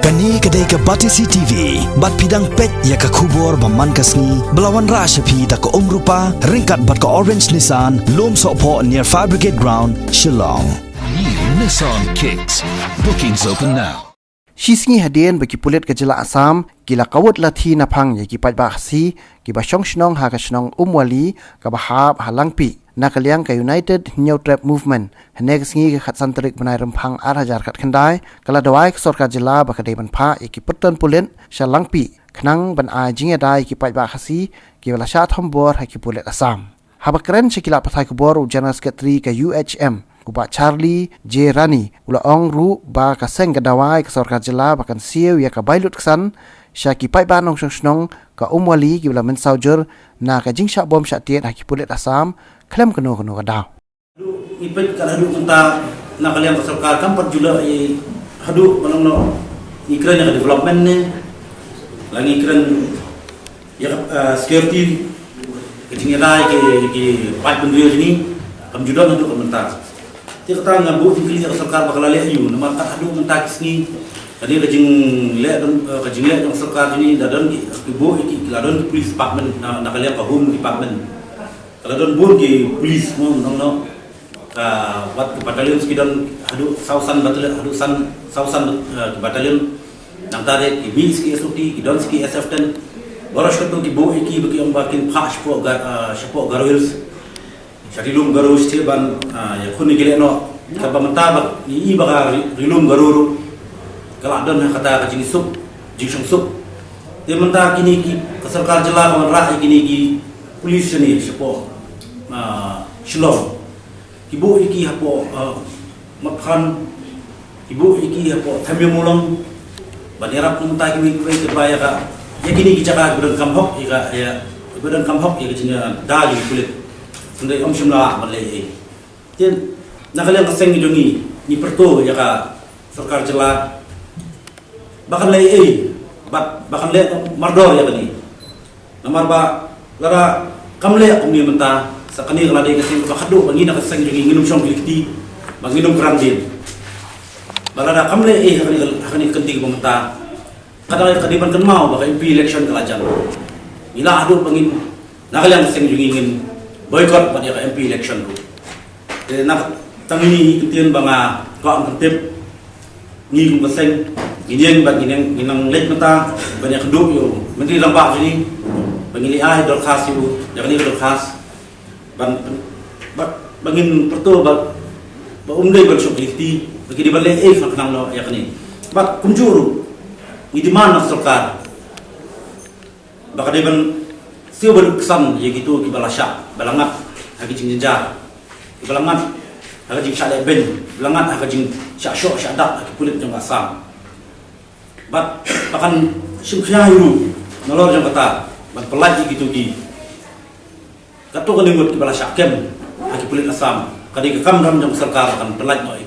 Kani kedai ke Batisi TV, bat pidang pet ya ke kubur baman kasni, belawan rasyapi da ke rupa, ringkat bat ke Orange Nissan, lom sokpo near Fire Brigade Ground, Shillong. New Nissan Kicks. Bookings open now. Shisngi hadian bagi pulit ke Jela Assam, kila kawat lati napang ya ki patbahasi, ki basyong shnong ha ka shnong umwali, ka bahab halangpi, nakaliang ka United New Trap Movement, hanek sngi ka khatsantrik benai rempang arhajar kat kendai, kala dawai ke sorka Jela bakadai banpa ya ki putan pulit, shalangpi, kenang ban a jing adai ki patbahasi, ki wala syat hombor ha ki pulit Assam. Habakren sekila patai kubor General Secretary ke UHM, Kuba Charlie J. Rani ula ong ru ba ka seng kadawai ke sorka Jela bakan siu ya ka bailut kesan syaki pai ba nong snong ka umwali ki ula mensaujur na ka jing syak bom syak tiet haki pulit Assam klem keno kadaw ipet ka hadu tentang na kalian ke sorka kan 4 Julai hadu manong ikran ya development ne lagi ikran ya security kejingerai ke pat bendrio sini kam judon untuk komentar. Dia kata ngabu tingkili ke sarkar bakal leh ayu nama kat hadu mentak sini tadi kajing leh yang sarkar ini dadan ibu iki ladon police department na kalian ke home department ladon bun ke police mo nong wat ke batalion skidon hadu sausan batalion hadu sausan batalion nang tare ibi ski SOT idon ski SF10 boros ketu ibu iki bagi yang bakin pas po garwils Jadi lum garu istiban ya kuni gile no kaba mentabak i baga rilum garuru kala don kata kajing sup jing sup de menta kini ki sarkar Jela kan ra kini ki polis ni sepo Shillong ibu iki hapo makhan ibu iki hapo thamyamulong banirap menta kini kuai kebaya ka ya kini ki jaka berang kamhok ya berang kamhok ya kini dali kulit Sundai Shimla Malay. Jadi nak kalian keseng hidungi ni pertu ya ka sarkar Jela. Bahkan lay bahkan lay mardor ya tadi. Nomor ba lara kamle kami menta sakani kalau dia keseng bakadu bangi nak keseng hidungi nginum syong likti banginum kerandin. Balada kamle hakani kenting menta. Kadang kadiban kan mau bakal MP election kelajan. Ila adu bangin nak kalian keseng hidungi ngin boycott pada MP election tu. Jadi nak tangini ketian banga kau antep ni kung kaseng gineng bagi ginang lek mata banyak kedua yo menteri lampak sini bangili dorkas yo jangan ni dorkas bangin pertu umdai bersyukriti bagi di balai kenang lo ya kini bak kunjuru ni di mana sarkar bakal dia siu berkesan ya gitu kibalasya balangat hagi jing jenjar balangat hagi jing syale ben balangat hagi jing syak syok syak dak hagi kulit jang Assam bahkan syukya hiru nolor jang kata ban pelaj gitu gi kato kan ngut kibalasya kem hagi kulit Assam kadi ke kam ram jang sarkar kan pelaj no